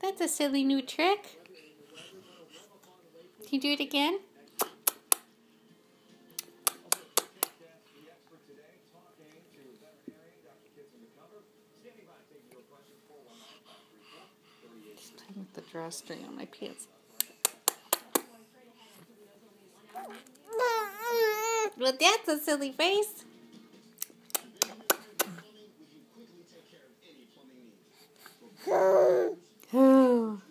That's a silly new trick. Can you do it again? Just playing with the drawstring on my pants. Well, that's a silly face. Oh.